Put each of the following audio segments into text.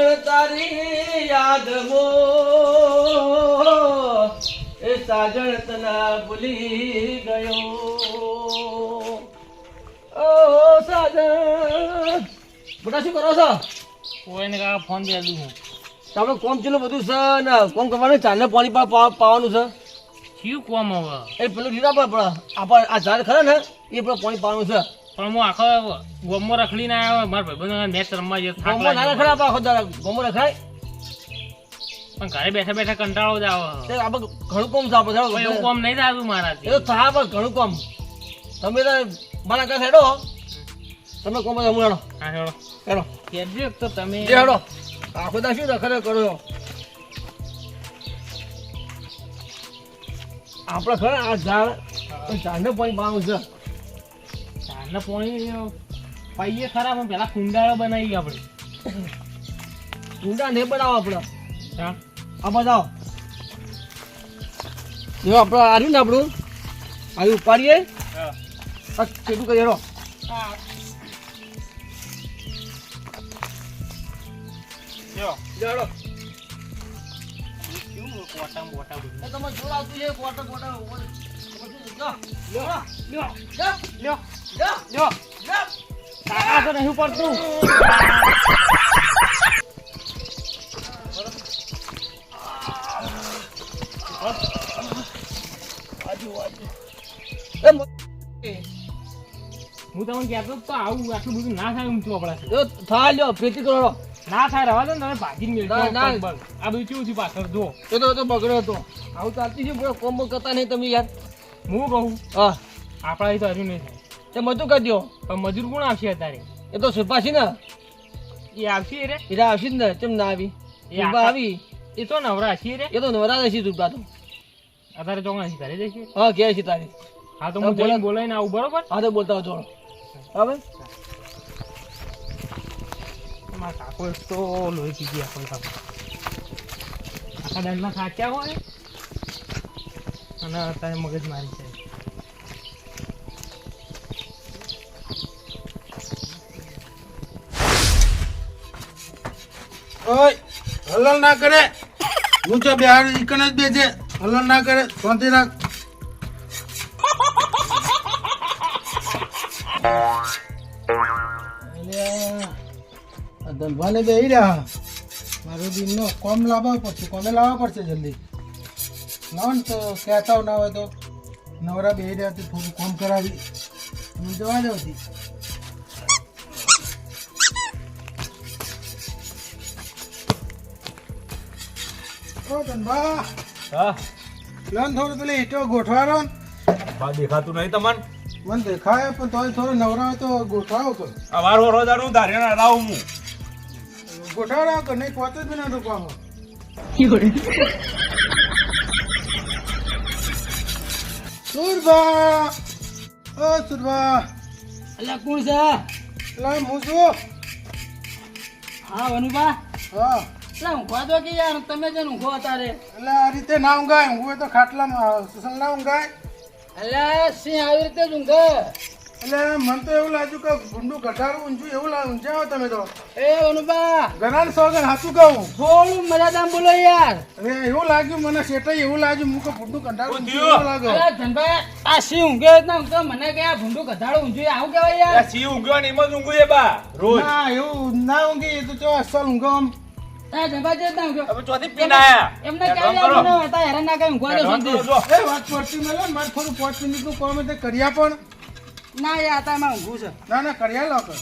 સાજણ તારી યાદમો એ સાજણ તના ભૂલી ગયો ઓ સાજણ બેટા શું કરો છો કોઈને કા ફોન દે દઉં હું તમે કોમ ચેલું બધું છે ને કોમ કરવાનું ચાંદને પાણી પાવાનું છે શું કોમ હવે એ પેલું લીધા આપણે આ ઝાડ ખરા ને એ પેલું પાણી પાવાનું છે પણ હું આખો ગોમમાં રખડીને આવ્યો મારા ભાઈબંધો મેચ રમવા ગયો થાક ગોમો ના લાગ્યો. રખાય આપણે આખો દાડો ગોમો રખાય પણ ઘરે બેઠા બેઠા કંટાળો જ આવે તે આપણે ઘણું કોમ છે આપણે પણ એવું કોમ નહીં થતું મારાથી એ તો થાય પણ ઘણું કોમ તમે તો મારા કાંઈ હેડો તમે કોમ હું હેડો હા હેડો હેડો કહેજો તો તમે જે હેડો આખો દા શું રખડે કરો છો આપણે ખરા આ ઝાડને પાણી પાવાનું છે ચારને પાણી પાઈએ ખરા પણ પેલા કુંડાળો બનાવી આપણે ઊંડા નહીં બનાવો આપણે હા આ બતાવો જો આપણે આવ્યું ને આપણું આવી ઉપાડીએ કેટલું કરીએ હેડો હેડો કોટા બોટા બધું એ તમે જોર આવતું છે કોટા કોટા કાકા તો નહીં પડતું હું તમને કહેતો તો આવું આટલું બધું ના થાય એમ છું આપણા થાય લ્યો ખેતી કરો ના થાય રવા દો ને તમે ભાજી મેળવો ના, ના. આ બધું કેવું છે પાછળ જો એ તો બગડ્યો હતો આવું ચાલતી છે પૂરો કોમ્બો કરતા નહીં તમે યાર હું કહું હા આપણા અહીં તો હજુ નહીં થાય તે મજૂર કરી દો પણ મજૂર કોણ આવશે અત્યારે એ તો સુરપાસી ને એ આવશે રે એરા આવશે જ ને કેમ ના આવી એ સુરપા આવી એ તો નવરા હશે રે એ તો નવરા રહેશે સુરપા તો અત્યારે ચોકણા ઘરે જશે હા કહે છે તારી હા તો હું જઈને બોલાવીને આવું બરોબર હા તો બોલતા જોડો હવે મારા કાકો એક તો લોહી પીધી આપણે કાકો આખા દાંડમાં ખાચ્યા હોય અને અત્યારે મગજ મારી જાય ઓય હલન ના કરે હું તો બિહાર ઈકન જ બેસે હલન ના કરે શાંતિ રાખ ધનભાને બેહી રહ્યા મારું દિનનો કોમ લાવવા પડશે કોમે લાવવા પડશે જલ્દી લાવો ને તો કહેતા ના હોય તો નવરા બેહી રહ્યા તો થોડું કોમ કરાવી હું જવા દઉં હતી ઓ ધનભા હા લન થોડું પેલી ઈટો ગોઠવાડો ને બા દેખાતું નહીં તમને મને દેખાય પણ તોય થોડું નવરા હોય તો ગોઠવાડો તો આ વાર વરોદાનું ધાર્યા લાવું હું ગોઠવાડો કે નહીં પહોંચે જ ના રોકવામાં સુરભા ઓ સુરભા અલ્યા કોણ છે એટલે હું છું હા વનુભા હા એટલે ઊંઘવા દો કે યાર તમે જ ઊંઘો અત્યારે એટલે આ રીતે ના ઊંઘાય ઊંઘું તો ખાટલામાં ના ઊંઘાય અલ્યા સિંહ આવી રીતે જ ઊંઘે એટલે મને તો એવું લાગ્યું કે ગુંડું ગઢારું ઊંચું એવું ઊંચાવો તમે તો એ વનુભા ઘણા સોગન હાથું કહું થોડું મર્યાદામાં બોલો યાર હવે એવું લાગ્યું મને શેઠાઈ એવું લાગ્યું હું કે ગુંડું ગઢારું ઊંચું થયું? એવું લાગે અલ્યા ધનભાઈ આ સિંહ ઊંઘે જ ના ઊંઘતો મને કે આ ભૂંડું ગધાડું ઊંઘ્યું આવું કહેવાય યાર આ સી ઊંઘ્યો ને એમ જ ઊંઘું એ બા રોજ ના એવું ના ઊંઘી એ તો ચો અસલ ઊંઘો આમ આ ધનભાઈ જ ના ઊંઘ્યો હવે ચોથી પીને આયા એમને ક્યાં યાર મને હતા હેરાન ના કઈ ઊંઘવા દો શાંતિ. એ વાત પડતી મળે ને મારે થોડું 5 મિનિટનું કામ એટલે કર્યા પણ ના યાર હતા એમાં ઊંઘું છે ના ના કર્યા લો કર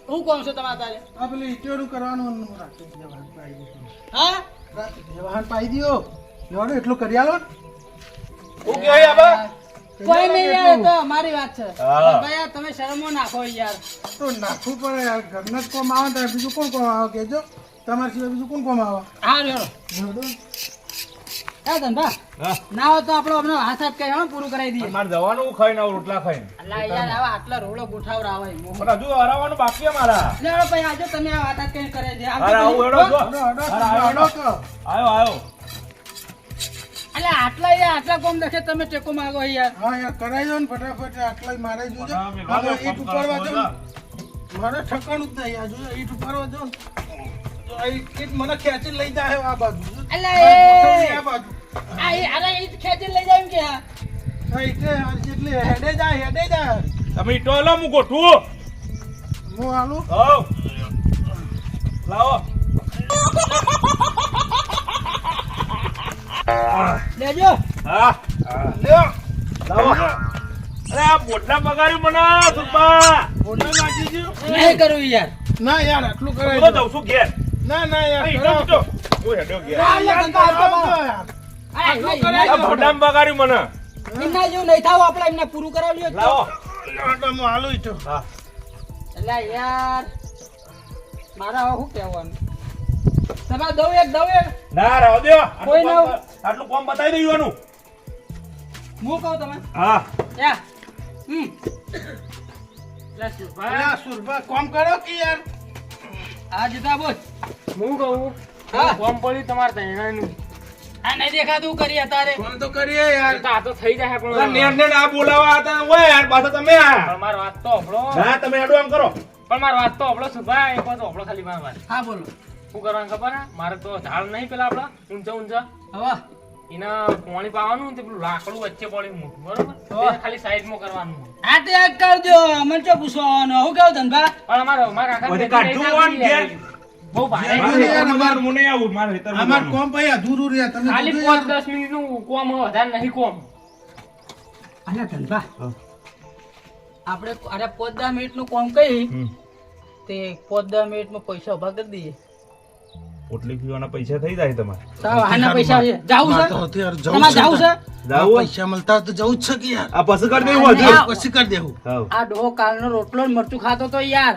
હું કોણ છું તમારે તારે આ પેલું ઈટીઓનું કરવાનું રાતે જવાન પાઈ દો હા રાતે જવાન પાઈ દો લેવાનો એટલું કર્યા લો ને. હું કહેવાય આ બા કોઈ નહીં યાર એ તો અમારી વાત છે હા. ભાઈ યાર તમે શરમો નાખો યાર તો નાખવું પડે યાર ઘરના જ કોમ આવે તો બીજું કોણ કોમ આવે કહેજો તમારા સિવાય બીજું કોણ કોમ આવે હા રેડો જોડો. એ ધનભા હા ના હોય તો આપણો હમણાં હાથ હાથ કરી હો પૂરું કરાવી દઈએ મારે જવાનું ખાઈને આવું રોટલા ખાઈને અલ્લા યાર આવા આટલા રોડો ગોઠાવરા આવે મોહ. પણ હજુ હરાવવાનું બાકી છે મારા લેડો ભાઈ આજો તમે આ હાથ હાથ કરી કરાવી દે અરે આવું હેડો જો હડો, હડો, અરે આયો, હડો તો. આયો એટલે આટલા યાર આટલા કોમ દેખે તમે ટેકો માંગો યાર હા યાર કરાવી દો ને ફટાફટ આટલા મારે જોજો ફટાફટ હા, ભેગા ઈટ કામ ઉપાડવા કરો, દો ને. મારે ઠકાણું જ નહીં આ જોજો ઈટ ઉપાડવા દો ને. જો ઈ મને ખેંચીને લઈ જાય આ બાજુ અલા આ બાજુ આ એ અરે એ ખેંચી લઈ જાય એમ કે હા, એટલે હેડે જાય તમે ઈટો લો હું ગોઠવું હું હાલું આવ લાવો લેજો હા લ્યો લાવો અરે આ બોટલા પગાર્યું મને સુરપા ફોટો નાખી ગયો નહીં કરું યાર ના યાર આટલું હું કરાય તો જાઉં છું ઘેર ના યાર આ ઈટો ઈટો હું હેડ્યો ઘેર આ યાર કરાવજો આ યાર. આ ભોડામ પગાર્યું મને એમના જેવું નહીં થાવ આપણે એમને પૂરું કરાવજો લાવો લ્યો, તો હું હાલું ઈટો. હા એટલે યાર મારા હવે શું કહેવાનું તમારે દઉં એક ના રાવ દો કોઈ ના. આટલું કોમ બતાવી દેવાનું હું કહું તમે હા યા લે સુભા અલ્યા, સુરભા કોમ કરો કે યાર આ જીતા બોલ હું કહું હા કોમ પડ્યું તમારે તૈયારનું આ નહીં દેખાતું કરી અત્યારે કોમ તો કરીએ યાર આ તો થઈ જાય પણ નેટ નેટ આ બોલાવા હતા ઓય યાર પાછો તમે આ પણ મારો વાત તો હભળો ના તમે હેડો એમ કરો પણ મારો વાત તો હભળો સુભા એક વાત હભળો ખાલી મારી વાત હા બોલો શું કરવાનું ખબર હે મારે તો ઝાડ નહીં પેલા આપડા ઊંચા હવે એના પાણી પાવાનું તે પેલું લાકડું વચ્ચે પડ્યું મોટું બરોબર હા. તે ખાલી સાઈડમાં કરવાનું આ તો એક કરજો મને તો પૂછવાનું હું કેવું ધનભા પણ મારા આખા પછી ભેગી કાઢું નહીં આમ થતી બહુ ભારે મને આવું મારે હેતર અમાર કોમ ભાઈ અધૂરું રહ્યા તમે ખાલી કીધું 5-10 મિનિટનું કોમ હોય, વધારે નહીં કોમ અલ્યા ધનભા આપણે અરે 5-10 મિનિટનું કામ કહી તે 5-10 મિનિટમાં પૈસા ઉભા કરી દઈએ પોટલી પીવાના પૈસા થઈ જાય તમારે સાવ આના પૈસા છે જાવું વાત છે હોતી યાર, જવું તમારે છે. જાવું છે જાવું હોય? પૈસા મળતા હોય તો જવું જ છે કે યાર આ પછી કરી દેવું આ હતું પછી કરી દેવું હાવ. આ ડોહો કાલનો રોટલો ને મરચું ખાતો તો યાર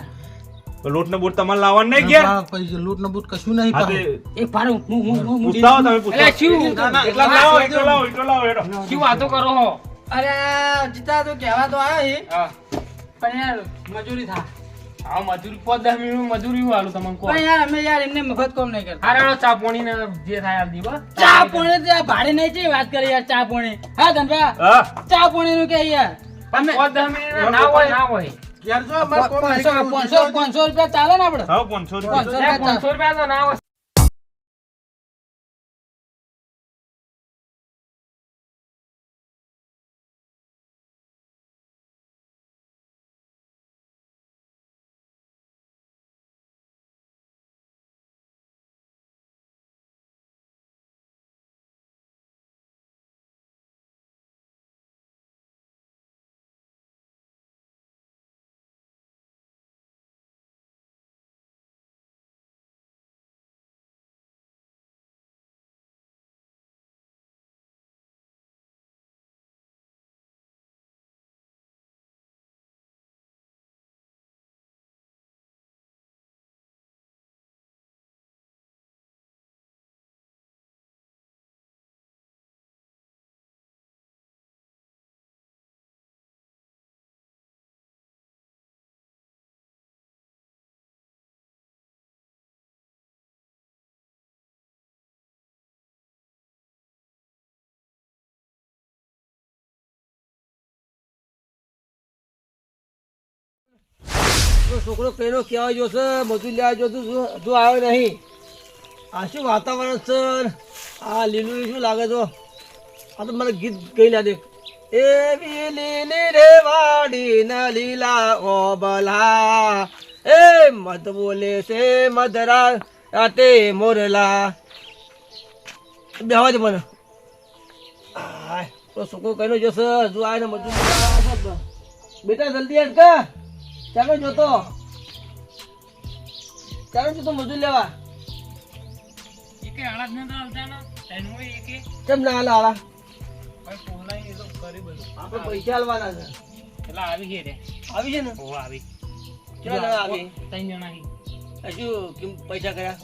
તો લોટ ને બોટ તમારે લાવવાનું નહીં ઘેર ના, પૈસા લૂંટ ને બૂટ કશું નહીં હા પાછું. તે એક ભાડું હું પૂછતા હો તમે પૂછતા એટલે શું ના, ના, એટલા લાવો એટલો લાવો એટલો લાવો હેડો શું વાતો કરો હો અરે જીતા તો કહેવા તો આવ્યો છે હા પણ યાર મજૂરી થા આ મજૂરી 5-10 મિનિટનું મજૂરી હું આલું તમને કોણ પણ યાર અમે યાર એમને મફત કોમ નહીં કરતા હારે ચા પાણી ને જે થાય આલ દી બસ ચા પાણી તો યાર ભાડે નહીં છે વાત કરી યાર ચા પાણી હા ધનભા હા ચા પાણી નું કે યાર પણ 5-10 મિનિટ ના હોય ના હોય યાર જો અમારે કોમ નહીં કરવું. 500 રૂપિયા ચાલે ને આપડે હાવ 500 રૂપિયા 500 500 રૂપિયા તો ના હોય તો છોકરો કઈનો કહેવાય જોશે મજૂર લેવા જોતું હજુ આવ્યો નહીં આ શું વાતાવરણ છે આ લીલું શું લાગે તો આ તો મને ગીત ગઈ લાગે એવી લીલી રે વાડી ના લીલા ઓબલા એ મધ બોલે છે મધરા રાતે મોરલા બેહવા દે મને આય, તો છોકરો કઈનો જોશે હજુ આવે ને મજૂર લેવા. બેટા જલ્દી આજ કા ચાલો જોતો મજૂર લેવા એકે આળા જ નતા આવતા ને તેનું હોય એકે કેમ ના હાલા હાલા ભાઈ પોલાઈ એ તો કરી બધું આપણે પૈસા હાલવાના છે એટલે આવી છે રે આવી છે ને ઓ આવી કેટલા જણા આવી 3 જણા હી હજુ કેમ પૈસા કર્યા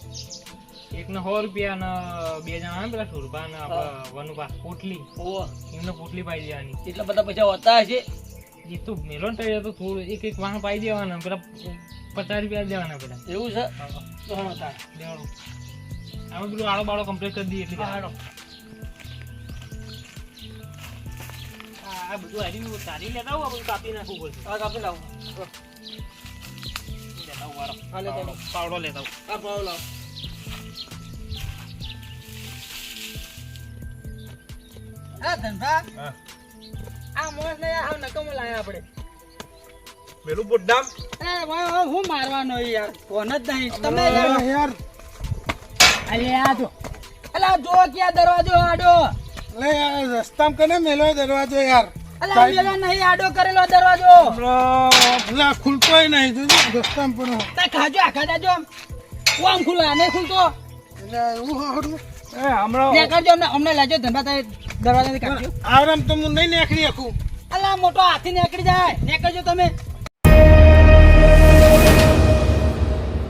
એકને 100 રૂપિયા ને 2 જણા આવે પેલા સુરભા ને વનુભા પોટલી ઓહો એમને પોટલી પાઈ દેવાની એટલા બધા પૈસા હોતા હશે એ તો મેલો ને તો થોડું એક વાહન પાઈ દેવાના પેલા 50 રૂપિયા દેવાના પેલા એવું છે તો હા થાય દેવાનું આમાં પેલું આળો બાળો કમ્પ્લીટ કરી દઈએ એટલે હાલો. આ બધું હારી તારી લેતા આવું આ બધું કાપી નાખવું પડશે આ કાપી લાવો લેતા આવું વારો હા લેતા આવો. પાવડો લેતા આવું આ પાવ લાવો હા ધંધા હા. આ મોસ ને હાવ નકમો લાયા આપણે પેલું બોડ્ડામ એ ભાઈ હું મારવાનો યાર ફોન જ નહીં તમે અરે યાર અરે આ જો અલા જો ક્યાં દરવાજો આડો લે યાર રસ્તામાં કને મેલો દરવાજો યાર અલા મેલો નહીં આડો કરેલો દરવાજો લા ખુલતોય નહીં જોજો રસ્તામાં પણ તે ખાજો આખા જાજો કોમ ખુલા નહીં ખુલતો એટલે એવું હારું એ હમણાં ને કરજો અમને લાજો ધંધા થાય દરવાજાથી કાઢજો આરામ તો હું નહીં નીકળી શકું અલા મોટો હાથી નીકળી જાય ને કરજો તમે